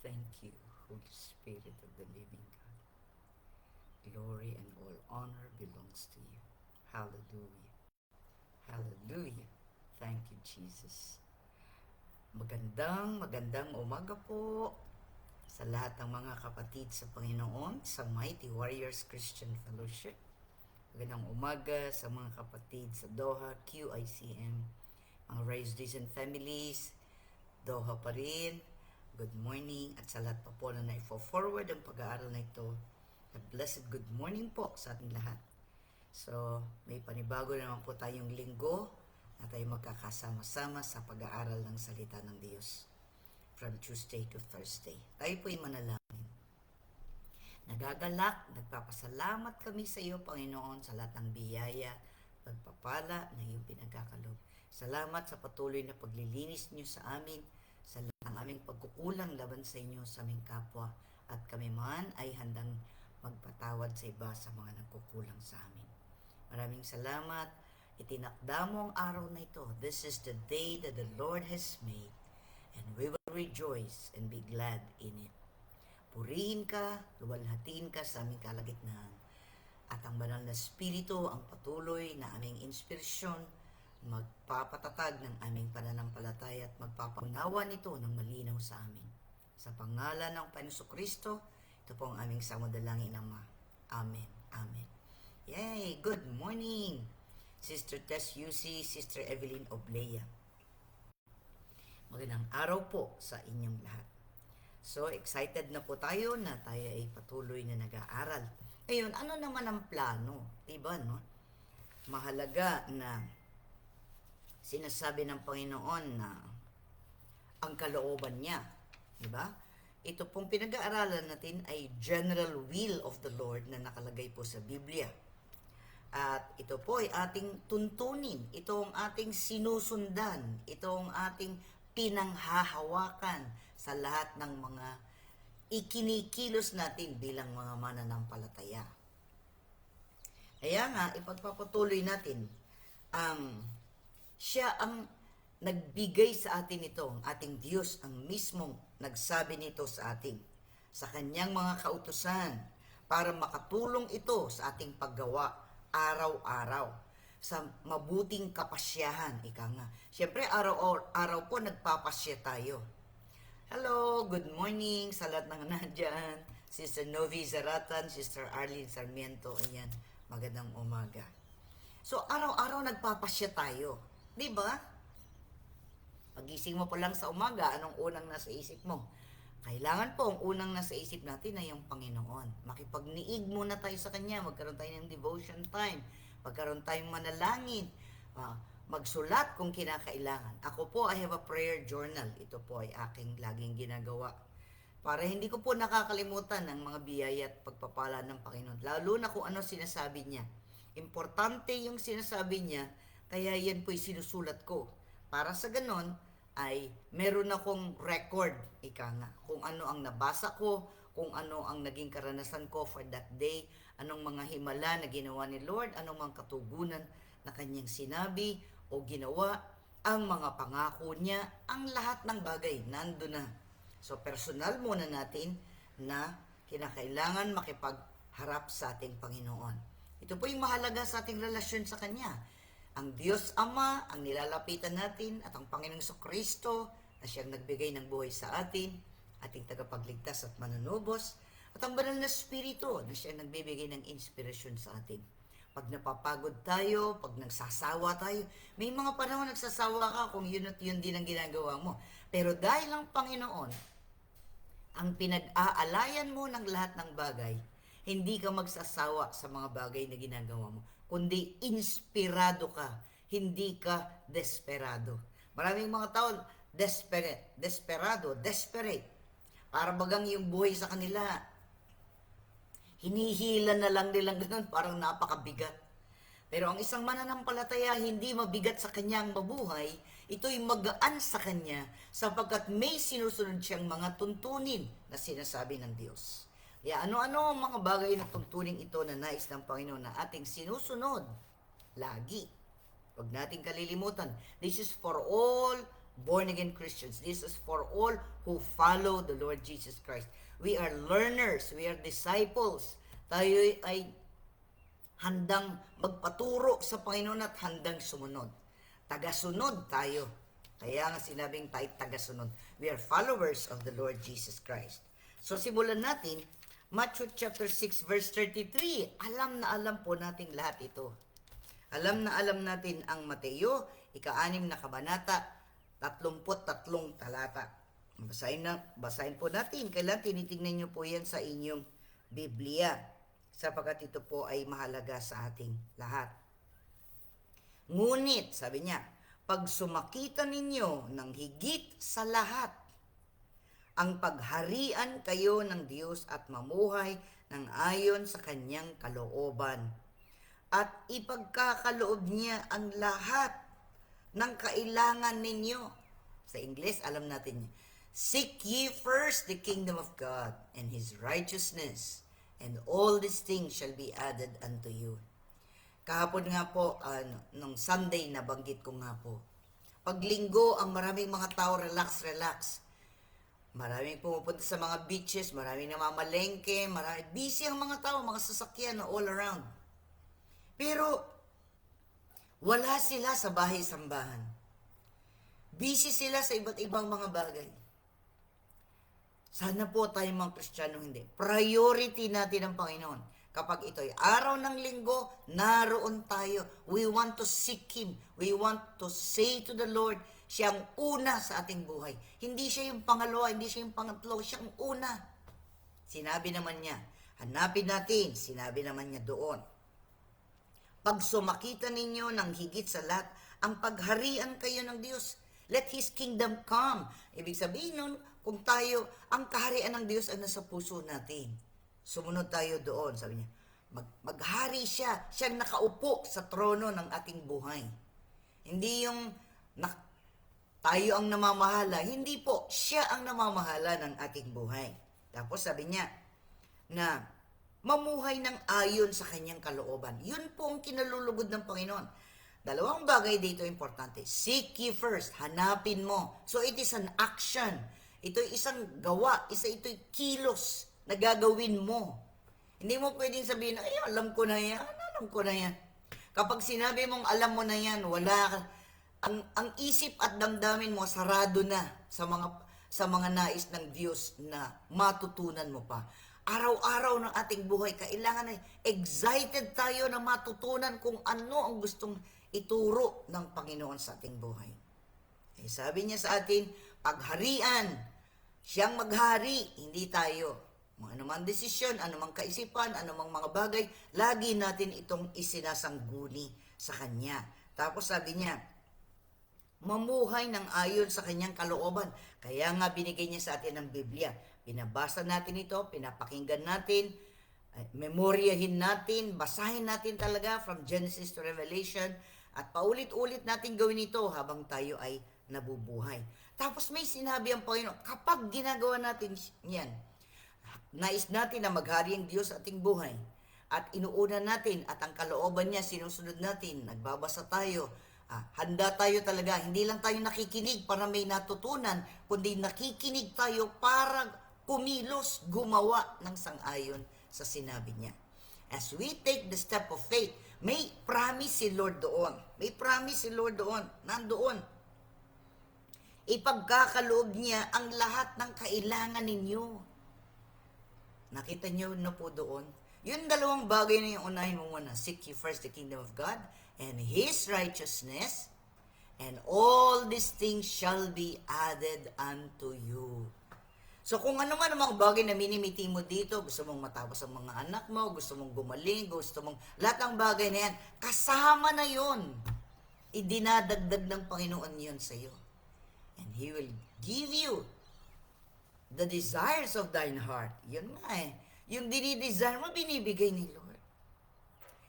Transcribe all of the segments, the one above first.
Thank you, Holy Spirit of the living God. Glory and all honor belongs to you. Hallelujah. Hallelujah. Thank you, Jesus. Magandang umaga po sa lahat ng mga kapatid sa Panginoon sa Mighty Warriors Christian Fellowship. Magandang umaga sa mga kapatid sa Doha, QICM, mga Raised Decent Families, Doha pa rin. Good morning at sa lahat pa po na na-forward ang pag-aaral na ito. A blessed good morning po sa ating lahat. So, may panibago naman po tayong linggo na tayo magkakasama-sama sa pag-aaral ng salita ng Diyos from Tuesday to Thursday. Tayo po'y manalangin. Nagagalak, nagpapasalamat kami sa iyo, Panginoon, sa lahat ng biyaya, pagpapala na iyong pinagkakalob. Salamat sa patuloy na paglilinis niyo sa amin, sa lahat ng aming pagkukulang laban sa inyo sa aming kapwa, at kami man ay handang magpatawad sa iba sa mga nagkukulang sa amin. Maraming salamat. Itinakda mo ang araw na ito. This is the day that the Lord has made, and we will rejoice and be glad in it. Purihin ka, luwalhatiin ka sa aming kalagitnaan. At ang banal na Espiritu ang patuloy na aming inspirasyon, magpapatatag ng aming pananampalataya at magpapaunawa nito ng malinaw sa amin. Sa pangalan ng Panginoon Kristo, ito po ang aming samadalangin, Ama. Amen. Amen. Yay! Good morning, Sister Tess Yusi, Sister Evelyn Oblea. Magandang araw po sa inyong lahat. So, excited na po tayo na tayo ay patuloy na nag-aaral. Ngayon, ano naman ang plano? Diba, no? Mahalaga na sinasabi ng Panginoon na ang kalooban niya. Diba? Ito pong pinag-aaralan natin ay general will of the Lord na nakalagay po sa Biblia. At ito po ay ating tuntunin. Ito ang ating sinusundan. Ito ang ating pinanghahawakan sa lahat ng mga ikinikilos natin bilang mga mananampalataya. Kaya nga, ipagpapatuloy natin siya ang nagbigay sa atin ito, ang ating Diyos, ang mismong nagsabi nito sa atin, sa kanyang mga kautusan, para makatulong ito sa ating paggawa araw-araw, sa mabuting kapasyahan, ika nga. Siyempre, araw-araw po nagpapasya tayo. Hello, good morning sa lahat ng nandyan. Sister Novi Zaratan, Sister Arlene Sarmiento, ayan, magandang umaga. So, araw-araw nagpapasya tayo. Di ba? Pagising mo pa lang sa umaga, anong unang nasa isip mo? Kailangan po, ang unang nasa isip natin ay yung Panginoon. Makipagniig muna tayo sa Kanya, magkaroon tayo ng devotion time, magkaroon tayong manalangin, magsulat kung kinakailangan. Ako po, I have a prayer journal. Ito po ay aking laging ginagawa. Para hindi ko po nakakalimutan ang mga biyaya at pagpapala ng Panginoon. Lalo na kung ano sinasabi niya. Importante yung sinasabi niya, kaya yan po'y sinusulat ko. Para sa ganon, ay meron akong record, ika nga, kung ano ang nabasa ko, kung ano ang naging karanasan ko for that day, anong mga himala na ginawa ni Lord, anong mga katugunan na kanyang sinabi o ginawa, ang mga pangako niya, ang lahat ng bagay, nando na. So, personal muna natin na kinakailangan makipagharap sa ating Panginoon. Ito po yung mahalaga sa ating relasyon sa Kanya. Ang Diyos Ama, ang nilalapitan natin, at ang Panginoong Kristo na siyang nagbigay ng buhay sa atin, ating tagapagligtas at manunubos, at ang banal na Espiritu na siyang nagbibigay ng inspirasyon sa atin. Pag napapagod tayo, pag nagsasawa tayo, may mga panahon nagsasawa ka kung yun at yun din ang ginagawa mo. Pero dahil ang Panginoon, ang pinag-aalayan mo ng lahat ng bagay, hindi ka magsasawa sa mga bagay na ginagawa mo, kundi inspirado ka, hindi ka desperado. Maraming mga tao, desperate. Para bagang yung buhay sa kanila, hinihila na lang nilang ganun, parang napakabigat. Pero ang isang mananampalataya, hindi mabigat sa kanyang mabuhay, ito'y magaan sa kanya, sapagkat may sinusunod siyang mga tuntunin na sinasabi ng Diyos. Kaya ano-ano ang mga bagay na tuntunin ito na nais ng Panginoon na ating sinusunod lagi. Huwag nating kalilimutan. This is for all born-again Christians. This is for all who follow the Lord Jesus Christ. We are learners. We are disciples. Tayo ay handang magpaturo sa Panginoon at handang sumunod. Tagasunod tayo. Kaya nga sinabing tayo tagasunod. We are followers of the Lord Jesus Christ. So simulan natin, Matthew chapter 6 verse 33. Alam na alam po natin lahat ito. Alam na alam natin ang Mateo, ika-6 na kabanata, 33 talata. Basahin po natin. Kailan tinitingnan niyo po yan sa inyong Biblia, sapagkat ito po ay mahalaga sa ating lahat. Ngunit, sabi niya, pag sumakita ninyo ng higit sa lahat, ang pagharian kayo ng Diyos at mamuhay ng ayon sa kanyang kalooban, at ipagkakaloob niya ang lahat ng kailangan ninyo. Sa Ingles, alam natin yun. Seek ye first the kingdom of God and His righteousness, and all these things shall be added unto you. Kahapon nga po, nung Sunday, nabanggit ko nga po. Pag linggo, ang maraming mga tao, relax. Maraming pumupunta sa mga beaches, maraming namamalengke, busy ang mga tao, mga sasakyan all around. Pero, wala sila sa bahay-sambahan. Busy sila sa iba't ibang mga bagay. Sana po tayo mga Kristiyano hindi. Priority natin ang Panginoon. Kapag ito'y araw ng linggo, naroon tayo. We want to seek Him. We want to say to the Lord, siya ang una sa ating buhay. Hindi siya yung pangalawa, hindi siya yung pangatlo, siya ang una. Sinabi naman niya, hanapin natin, sinabi naman niya doon. Pag sumakita ninyo ng higit sa lahat, ang pagharian kayo ng Diyos. Let His kingdom come. Ibig sabihin nun, kung tayo, ang kaharian ng Diyos ay nasa puso natin. Sumunod tayo doon, sabi niya. Maghari siya, siyang nakaupo sa trono ng ating buhay. Hindi yung tayo ang namamahala. Hindi po, siya ang namamahala ng ating buhay. Tapos sabi niya, na mamuhay ng ayon sa kanyang kalooban. Yun po ang kinalulugod ng Panginoon. Dalawang bagay dito importante. Seek ye first. Hanapin mo. So it is an action. Ito'y isang gawa. Ito'y kilos na gagawin mo. Hindi mo pwedeng sabihin, ay, alam ko na yan. Alam ko na yan. Kapag sinabi mong alam mo na yan, wala ka. Ang isip at damdamin mo sarado na sa mga nais ng Diyos na matutunan mo pa. Araw-araw ng ating buhay, kailangan ay excited tayo na matutunan kung ano ang gustong ituro ng Panginoon sa ating buhay. Eh, sabi niya sa atin, pagharian, siyang maghari, hindi tayo. Anumang desisyon, anumang kaisipan, anumang mga bagay, lagi natin itong isinasangguni sa Kanya. Tapos sabi niya, mamuhay ng ayon sa Kanyang kalooban. Kaya nga binigay niya sa atin ang Biblia. Binabasa natin ito, pinapakinggan natin, memoryahin natin, basahin natin talaga from Genesis to Revelation, at paulit-ulit natin gawin ito habang tayo ay nabubuhay. Tapos may sinabi ang Panginoon, kapag ginagawa natin yan, nais natin na maghari ang Diyos sa ating buhay, at inuuna natin, at ang kalooban niya sinusunod natin, nagbabasa tayo, handa tayo talaga, hindi lang tayo nakikinig para may natutunan, kundi nakikinig tayo para kumilos, gumawa ng sang-ayon sa sinabi niya. As we take the step of faith, may promise si Lord doon. May promise si Lord doon. Nandoon. Ipagkakaloob niya ang lahat ng kailangan ninyo. Nakita niyo na po doon? Yung dalawang bagay na yung unahin mo muna. Seek ye first the kingdom of God and His righteousness, and all these things shall be added unto you. So kung ano man ang mga bagay na minimiti mo dito, gusto mong matapos ang mga anak mo, gusto mong gumaling, gusto mong lahat ng bagay na yan, kasama na yon. Idinadagdag ng Panginoon yon sa iyo. And He will give you the desires of thine heart. Yun nga eh. Yung dinidesire mo, binibigay ni Lord.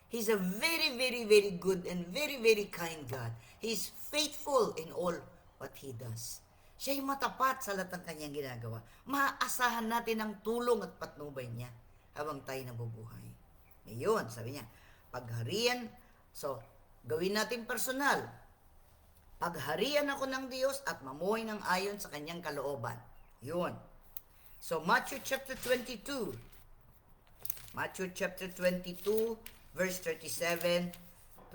He's a very, very, very good and very, very kind God. He's faithful in all what He does. Siya ay matapat sa lahat ng kanyang ginagawa. Maaasahan natin ang tulong at patnubay niya habang tayo nabubuhay. Ngayon, sabi niya, pagharian, so, gawin natin personal. Pagharian ako ng Diyos at mamuhay ng ayon sa kanyang kalooban. Yun. So, Matthew chapter 22. Matthew chapter 22, verse 37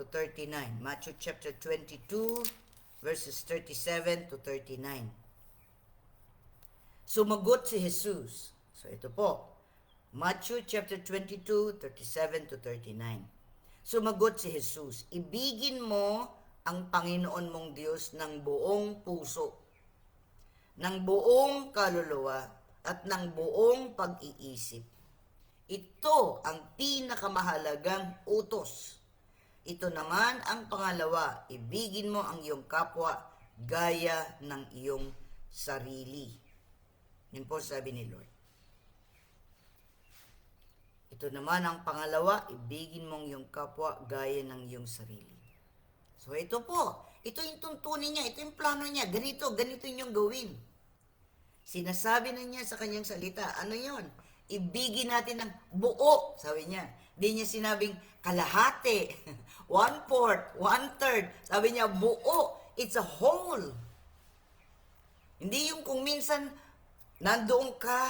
to 39. Matthew chapter 22, verses 37 to 39. Sumagot si Jesus. So, ito po. Matthew chapter 22, 37 to 39. Sumagot si Jesus, ibigin mo ang Panginoon mong Diyos ng buong puso, ng buong kaluluwa, at ng buong pag-iisip. Ito ang pinakamahalagang utos. Ito naman ang pangalawa, ibigin mo ang iyong kapwa gaya ng iyong sarili. Yun po sabi ni Lord. Ito naman ang pangalawa, ibigin mong iyong kapwa gaya ng iyong sarili. So ito po, ito yung tuntunin niya, ito yung plano niya, ganito yung gawin. Sinasabi na niya sa kanyang salita, ano yon? Ibigin natin ng buo, sabi niya. Hindi niya sinabing kalahati, 1/4, 1/3. Sabi niya, buo, it's a whole. Hindi yung kung minsan nandoon ka,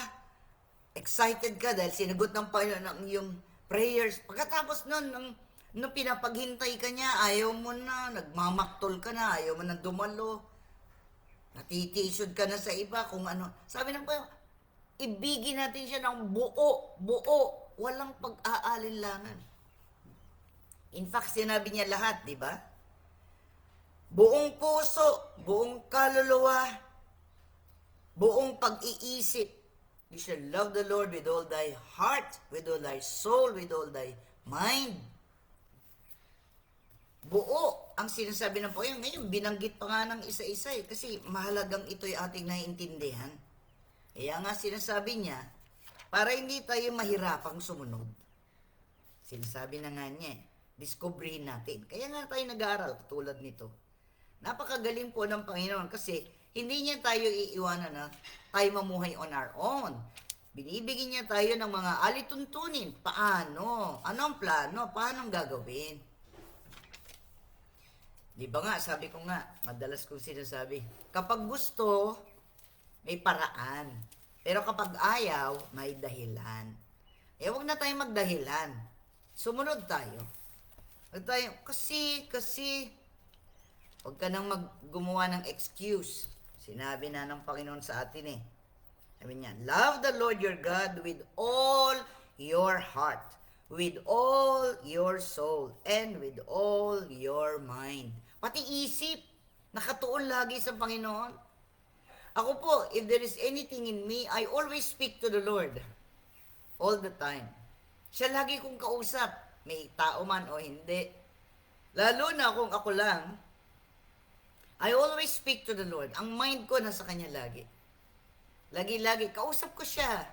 excited ka dahil sinagot ng Panginoon ang iyong prayers. Pagkatapos nun, nung pinapaghintay ka niya, ayaw mo na, nagmamaktol ka na, ayaw mo na dumalo, natitisod ka na sa iba, kung ano. Sabi ng Panginoon, ibigin natin siya ng buo, walang pag-aalinlangan. In fact, sinabi niya lahat, di ba? Buong puso, buong kaluluwa, buong pag-iisip. You shall love the Lord with all thy heart, with all thy soul, with all thy mind. Buo ang sinasabi ng Panginoon. Ngayon, binanggit pa nga ng isa-isa kasi mahalagang ito'y ating naiintindihan. Kaya nga sinasabi niya, para hindi tayo mahirapang sumunod. Sinasabi na nga niya, discoveryhin natin. Kaya nga tayo nag-aaral katulad nito. Napakagaling po ng Panginoon kasi hindi niya tayo iiwanan na tayo mamuhay on our own. Binibigyan niya tayo ng mga alituntunin. Paano? Anong plano? Paano gagawin? Di ba nga, sabi ko nga, madalas kong sinasabi, kapag gusto, may paraan. Pero kapag ayaw, may dahilan. Huwag na tayo magdahilan. Sumunod tayo. Huwag tayo, kasi, huwag ka nang gumawa ng excuse. Sinabi na ng Panginoon sa atin Sabi niya, love the Lord your God with all your heart, with all your soul, and with all your mind. Pati isip, nakatuon lagi sa Panginoon. Ako po, if there is anything in me, I always speak to the Lord. All the time. Siya lagi kong kausap. May tao man o hindi. Lalo na kung ako lang, I always speak to the Lord. Ang mind ko nasa Kanya lagi. Lagi-lagi, kausap ko siya.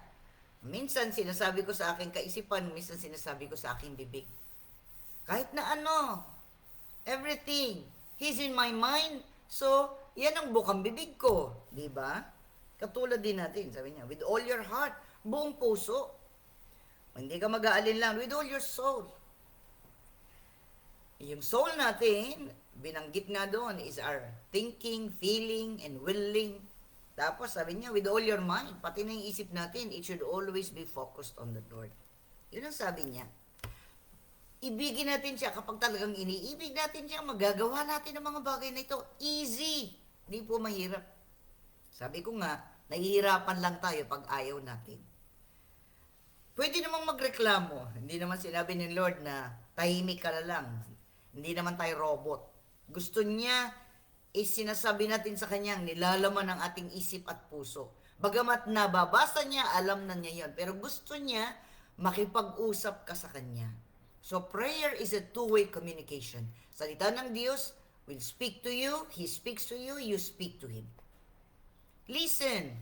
Minsan sinasabi ko sa aking kaisipan, minsan sinasabi ko sa aking bibig. Kahit na ano, everything. He's in my mind. So, yan ang bukang bibig ko. Di ba? Katulad din natin, sabi niya, with all your heart, buong puso. Hindi ka mag-aalin lang, with all your soul. Yung soul natin, binanggit nga doon, is our thinking, feeling, and willing. Tapos sabi niya, with all your mind, pati na yung isip natin, it should always be focused on the Lord. Yun ang sabi niya. Ibigin natin siya kapag talagang iniibig natin siya, magagawa natin ang mga bagay na ito. Easy. Hindi po mahirap. Sabi ko nga, nahihirapan lang tayo pag ayaw natin. Pwede namang magreklamo. Hindi naman sinabi ni Lord na tahimik ka na lang. Hindi naman tayo robot. Gusto niya, sinasabi natin sa kanya, nilalaman ng ating isip at puso. Bagamat nababasa niya, alam na niya yon. Pero gusto niya, makipag-usap ka sa kanya. So prayer is a two-way communication. Salita ng Diyos will speak to you, He speaks to you, you speak to Him. Listen.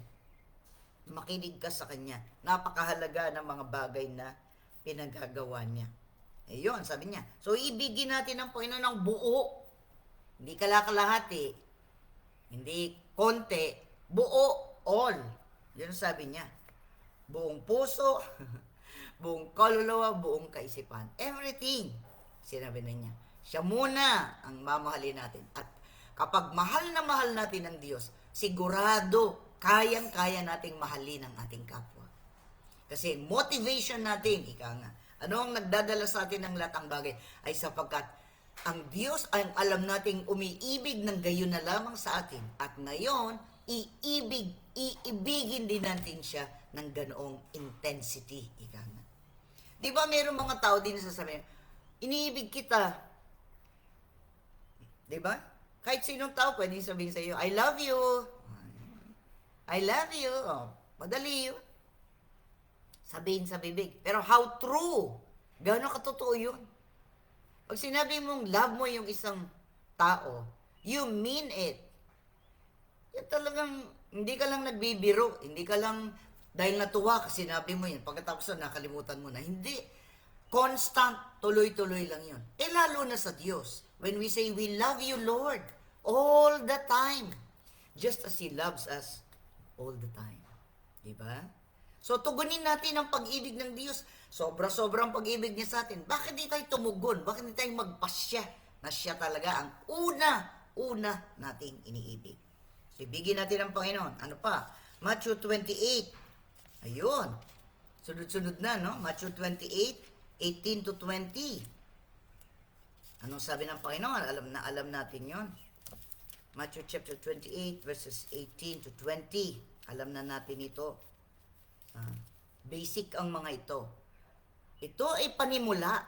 Makinig ka sa Kanya. Napakahalaga ng mga bagay na pinagagawa niya. Ayun, sabi niya. So ibigin natin ng Panginoon ng buo. Hindi kalakalahati. Hindi konti. Buo, all. Yun sabi niya. Buong puso, buong kaluluwa, buong kaisipan. Everything. Sinabi na niya. Siya muna ang mamahalin natin. At Kapag mahal na mahal natin ang Diyos, sigurado, kayang-kaya nating mahalin ang ating kapwa. Kasi motivation natin, ika nga, ano ang nagdadala sa atin ng lahat ng bagay, ay sapagkat ang Diyos ay alam nating umiibig ng gayon na lamang sa atin. At ngayon, iibigin din natin siya ng ganoong intensity, ika nga. Di ba mayroong mga tao din sa sasabihin, iniibig kita. Di ba? Kahit sinong tao pwedeng sabihin sa iyo, I love you. I love you. Oh, madali yun. Sabihin sa bibig. Pero how true? Gano'n katotoo yun? Pag sinabi mong love mo yung isang tao, you mean it. Yan talagang, hindi ka lang nagbibiro. Hindi ka lang, dahil natuwa ka, sinabi mo yun. Pagkatapos na, nakalimutan mo na. Hindi. Constant, tuloy-tuloy lang yun. Lalo na sa Diyos. When we say, we love you, Lord, all the time. Just as He loves us all the time. Diba? So, tugunin natin ang pag-ibig ng Diyos. Sobra-sobrang pag-ibig niya sa atin. Bakit di tayo tumugon? Bakit di tayo magpasya na siya talaga ang una nating iniibig? So, ibigin natin ang Panginoon. Ano pa? Matthew 28. Ayun. Sunod-sunod na, no? Matthew 28, 18 to 20. Anong sabi ng Panginoon? Alam natin yon. Matthew chapter 28, verses 18 to 20. Alam na natin ito. Basic ang mga ito. Ito ay panimula.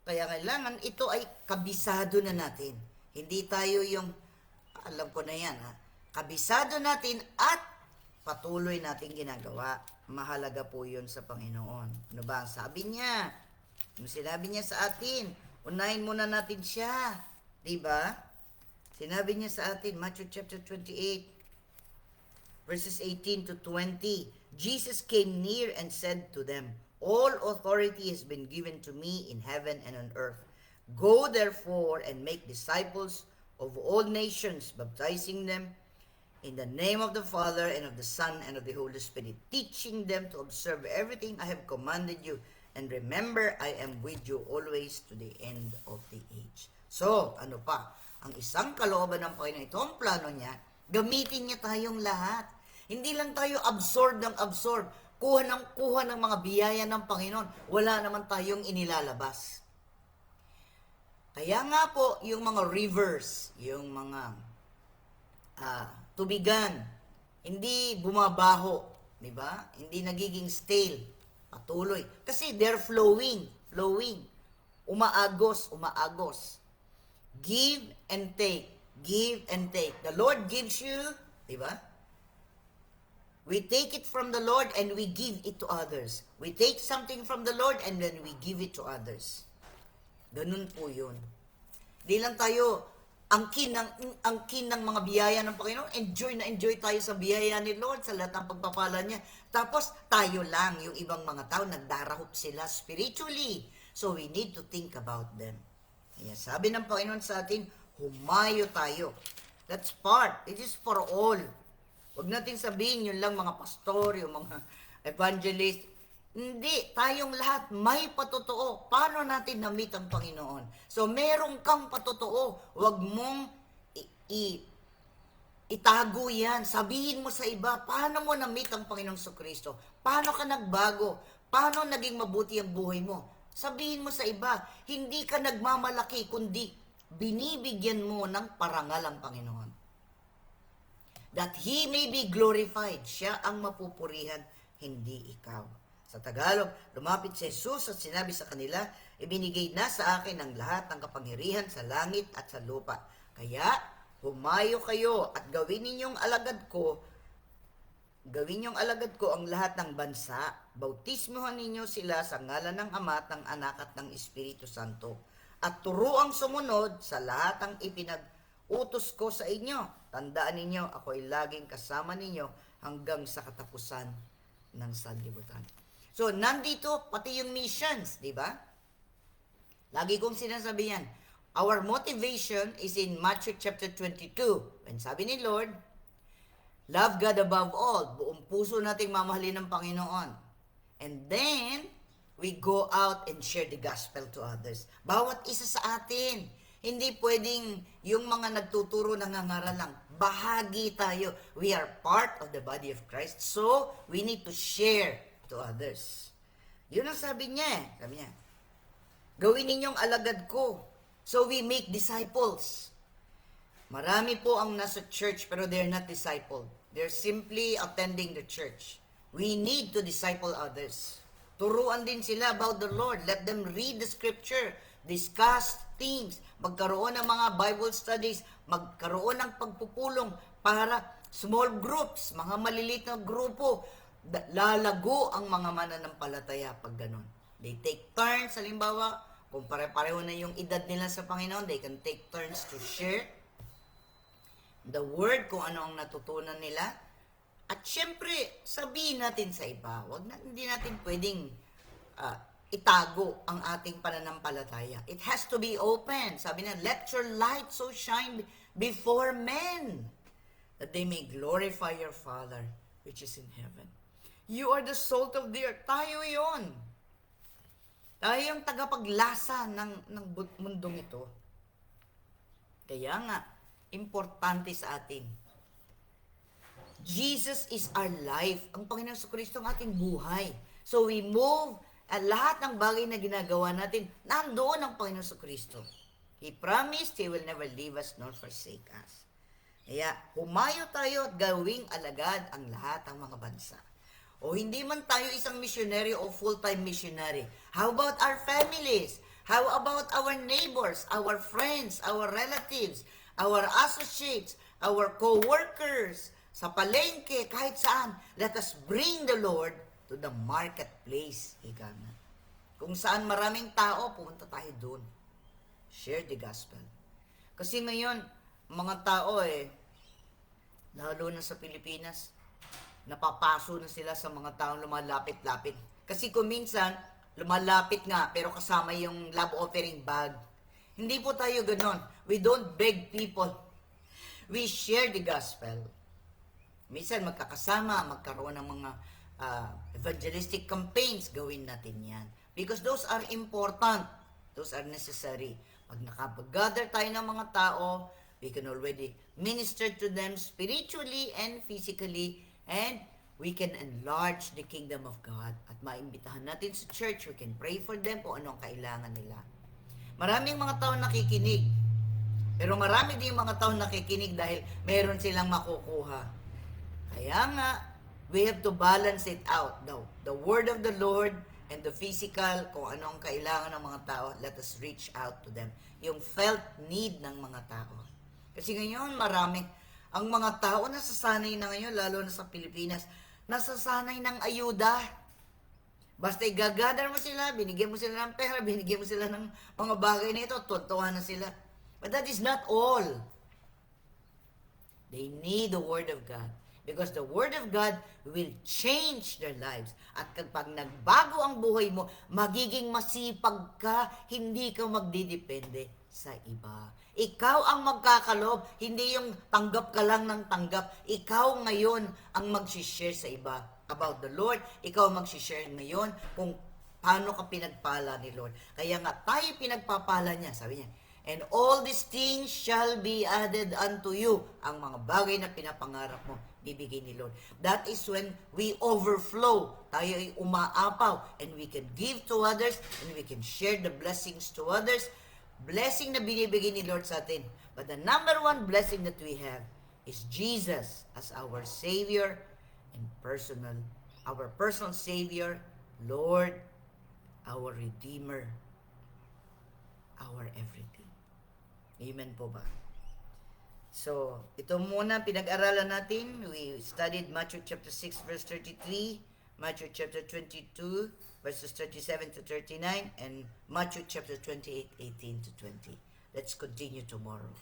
Kaya kailangan ito ay kabisado na natin. Hindi tayo yung, alam ko na yan, ha? Kabisado natin at patuloy natin ginagawa. Mahalaga po yun sa Panginoon. Ano ba ang sabi niya? Ano sinabi niya sa atin? Unahin muna natin siya. Diba? Sinabi niya sa atin, Matthew chapter 28, verses 18 to 20. Jesus came near and said to them, all authority has been given to me in heaven and on earth. Go therefore and make disciples of all nations, baptizing them in the name of the Father and of the Son and of the Holy Spirit, teaching them to observe everything I have commanded you. And remember, I am with you always to the end of the age. So, ano pa? Ang isang kalooban ng Panginoon, ito ang plano niya, gamitin niya tayong lahat. Hindi lang tayo absorb ng absorb. Kuha ng mga biyaya ng Panginoon. Wala naman tayong inilalabas. Kaya nga po, yung mga rivers, yung mga tubigan, hindi bumabaho. Diba? Hindi nagiging stale. Patuloy. Kasi they're flowing. Umaagos. Give and take. Give and take. The Lord gives you, di ba? We take it from the Lord and we give it to others. We take something from the Lord and then we give it to others. Ganun po yun. Di lang tayo angkin ng mga biyaya ng Panginoon. Enjoy tayo sa biyaya ni Lord, sa lahat ng pagpapala niya. Tapos, tayo lang, yung ibang mga tao, nagdarahop sila spiritually. So, we need to think about them. Kaya sabi ng Panginoon sa atin, humayo tayo. That's part. It is for all. Huwag natin sabihin yun lang mga pastor, yung mga evangelist. Hindi, tayong lahat may patotoo. Paano natin na-meet ang Panginoon? So, meron kang patotoo. Huwag mong itago yan. Sabihin mo sa iba, paano mo na-meet ang Panginoong Kristo? Paano ka nagbago? Paano naging mabuti ang buhay mo? Sabihin mo sa iba, hindi ka nagmamalaki, kundi binibigyan mo ng parangal ang Panginoon. That He may be glorified. Siya ang mapupurihan, hindi ikaw. Sa Tagalog, lumapit si Jesus at sinabi sa kanila, ibinigay na sa akin ang lahat ng kapangyarihan sa langit at sa lupa. Kaya, humayo kayo at gawin ninyong alagad ko ang lahat ng bansa. Bautismohan ninyo sila sa ngalan ng Ama at ng Anak at ng Espiritu Santo. At turuang sumunod sa lahat ng ipinag-utos ko sa inyo. Tandaan ninyo, ako ay laging kasama ninyo hanggang sa katapusan ng sanlibutan. So, nandito pati yung missions, di ba? Lagi kong sinasabi yan. Our motivation is in Matthew chapter 22. When sabi ni Lord, love God above all. Buong puso nating mamahalin ng Panginoon. And then, we go out and share the gospel to others. Bawat isa sa atin. Hindi pwedeng yung mga nagtuturo nangangaral lang. Bahagi tayo. We are part of the body of Christ. So, we need to share to others. Yun ang sabi niya eh. Sabi niya, gawin ninyong alagad ko. So, we make disciples. Marami po ang nasa church pero they're not discipled. They're simply attending the church. We need to disciple others. Turuan din sila about the Lord. Let them read the scripture. Discuss things. Magkaroon ng mga Bible studies. Magkaroon ng pagpupulong para small groups, mga maliliit na grupo. Lalago ang mga mananampalataya pag ganun. They take turns, halimbawa, kung pare-pareho na yung edad nila sa Panginoon, they can take turns to share the word, kung ano ang natutunan nila. At syempre, sabihin natin sa iba, hindi natin pwedeng itago ang ating pananampalataya. It has to be open. Sabi na, let your light so shine before men, that they may glorify your Father which is in heaven. You are the salt of the earth. Tayo yon. Tayo yung tagapaglasa ng mundong ito. Kaya nga, importante sa atin. Jesus is our life. Ang Panginoon sa Kristo ang ating buhay. So we move, at lahat ng bagay na ginagawa natin, nandoon ang Panginoon sa Kristo. He promised He will never leave us nor forsake us. Kaya humayo tayo at gawing alagad ang lahat ng mga bansa. O hindi man tayo isang missionary o full-time missionary. How about our families? How about our neighbors, our friends, our relatives, our associates, our co-workers, sa palengke, kahit saan? Let us bring the Lord to the marketplace. Ika nga. Kung saan maraming tao, pumunta tayo doon. Share the gospel. Kasi ngayon, mga tao lalo na sa Pilipinas, napapaso na sila sa mga taong lumalapit-lapit. Kasi kung minsan, lumalapit nga, pero kasama yung love offering bag. Hindi po tayo ganon. We don't beg people. We share the gospel. Minsan magkakasama, magkaroon ng mga evangelistic campaigns, gawin natin yan. Because those are important. Those are necessary. Pag nakapag-gather tayo ng mga tao, we can already minister to them spiritually and physically, and we can enlarge the kingdom of God. At maimbitahan natin sa church, we can pray for them kung anong kailangan nila. Maraming mga tao nakikinig. Pero marami din mga tao nakikinig dahil meron silang makukuha. Kaya nga, we have to balance it out. The word of the Lord and the physical, kung anong kailangan ng mga tao, let us reach out to them. Yung felt need ng mga tao. Kasi ngayon, ang mga tao nasasanay na ngayon, lalo na sa Pilipinas, nasasanay ng ayuda. Basta i-gather mo sila, binigyan mo sila ng pera, binigyan mo sila ng mga bagay na ito, tuntuhan na sila. But that is not all. They need the Word of God. Because the Word of God will change their lives. At kapag nagbago ang buhay mo, magiging masipag ka, hindi ka magdidepende sa iba. Ikaw ang magkakaloob, hindi yung tanggap ka lang ng tanggap. Ikaw ngayon ang mag-share sa iba about the Lord. Ikaw ang mag-share ngayon kung paano ka pinagpala ni Lord. Kaya nga tayo pinagpapala niya, sabi niya, and all these things shall be added unto you. Ang mga bagay na pinapangarap mo, bibigay ni Lord. That is when we overflow. Tayo ay umaapaw. And we can give to others. And we can share the blessings to others. Blessing na binibigay ni Lord sa atin. But the number one blessing that we have is Jesus as our Savior and our personal Savior, Lord, our Redeemer, our everything. Amen po ba? So, ito muna pinag-aralan natin. We studied Matthew chapter 6 verse 33, Matthew chapter 22 verses 37 to 39, and Matthew chapter 28, 18 to 20. Let's continue tomorrow.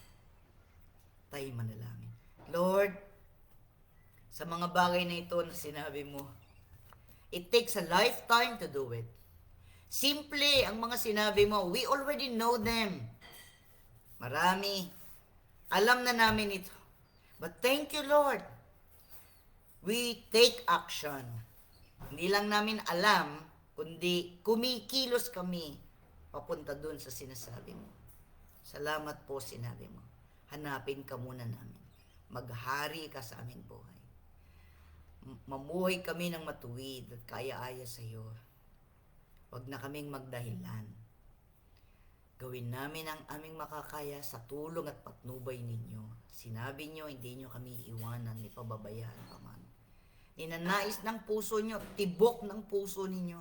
Tayo manalangin. Lord, sa mga bagay na ito na sinabi mo, it takes a lifetime to do it. Simple ang mga sinabi mo. We already know them. Marami. Alam na namin ito. But thank you, Lord. We take action. Hindi lang namin alam, kundi kumikilos kami papunta dun sa sinasabi mo. Salamat po, sinabi mo. Hanapin ka muna namin. Maghari ka sa aming buhay. Mamuhay kami ng matuwid at kaya-aya sa iyo. Huwag na kaming magdahilan. Gawin namin ang aming makakaya sa tulong at patnubay ninyo. Sinabi nyo, hindi nyo kami iwanan ni pababayaan pa man. Ninanais ng puso nyo, tibok ng puso ninyo.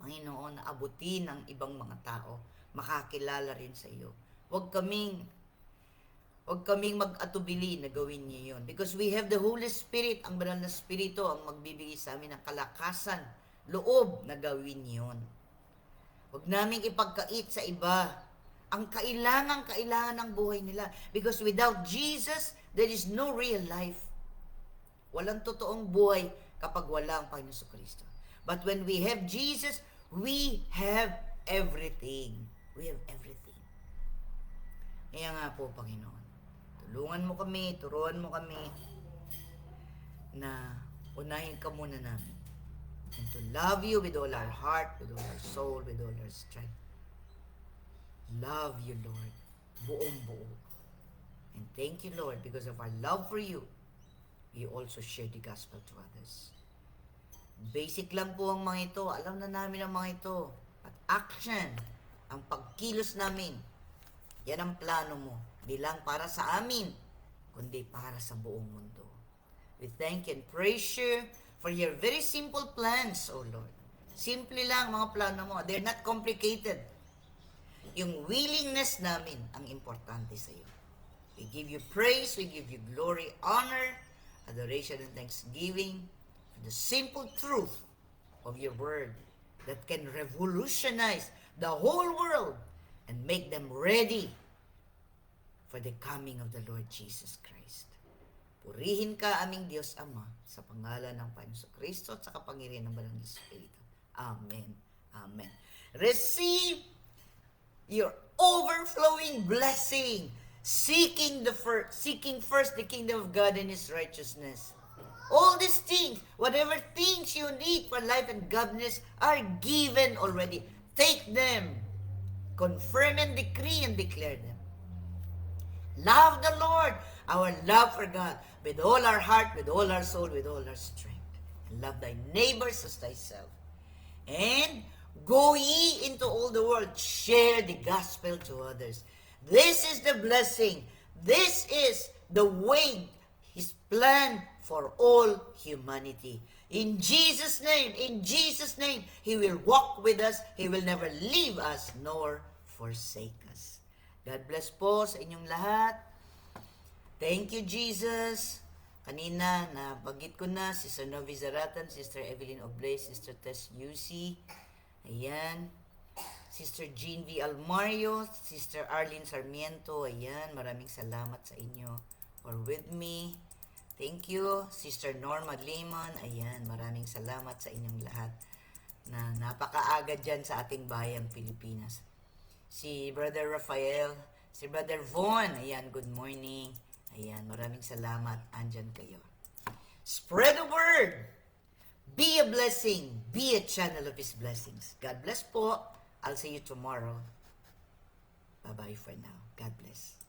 Panginoon, naabutin ng ibang mga tao, makakilala rin sa iyo. Huwag kaming mag-atubili na gawin niyo yun. Because we have the Holy Spirit, ang banal na Espiritu, ang magbibigay sa amin ng kalakasan, loob na gawin yun. Huwag naming ipagkait sa iba ang kailangan ng buhay nila. Because without Jesus, there is no real life. Walang totoong buhay kapag wala ang Panginoon Kristo. But when we have Jesus, we have everything. We have everything. Kaya nga po, Panginoon, tulungan mo kami, turuan mo kami na unahin ka muna namin. And to love you with all our heart, with all our soul, with all our strength. Love you, Lord, buong-buo. And thank you, Lord, because of our love for you, we also share the gospel to others. Basic lang po ang mga ito. Alam na namin ang mga ito. At action, ang pagkilos namin, yan ang plano mo. Di lang para sa amin, kundi para sa buong mundo. We thank you and praise you for your very simple plans, O Lord. Simple lang mga plano mo. They're not complicated. Yung willingness namin ang importante sa iyo. We give you praise, we give you glory, honor, adoration, and thanksgiving for the simple truth of your word that can revolutionize the whole world and make them ready for the coming of the Lord Jesus Christ. Purihin ka, aming Diyos Ama, sa pangalan ng Panginoon Kristo at sa kapangyarihan ng Banal na Espiritu. Amen. Amen. Receive your overflowing blessing, seeking first the kingdom of God and His righteousness. All these things, whatever things you need for life and godliness are given already. Take them, confirm and decree and declare them. Love the Lord, our love for God, with all our heart, with all our soul, with all our strength. And love thy neighbors as thyself. And go ye into all the world, share the gospel to others. This is the blessing. This is the way, His plan for all humanity. In Jesus' name, He will walk with us. He will never leave us nor forsake us. God bless po sa inyong lahat. Thank you, Jesus. Kanina, nabagit ko na, Sister Novi Zaratan, Sister Evelyn Oblay, Sister Tess Yusi, ayan, Sister Jean V. Almario, Sister Arlene Sarmiento, ayan, maraming salamat sa inyo for with me. Thank you, Sister Norma Lemon, ayan, maraming salamat sa inyong lahat na napakaaga dyan sa ating bayang Pilipinas. Si Brother Rafael, si Brother Von, ayan, good morning. Ayan, maraming salamat. Andyan kayo. Spread the word. Be a blessing. Be a channel of His blessings. God bless po. I'll see you tomorrow. Bye-bye for now. God bless.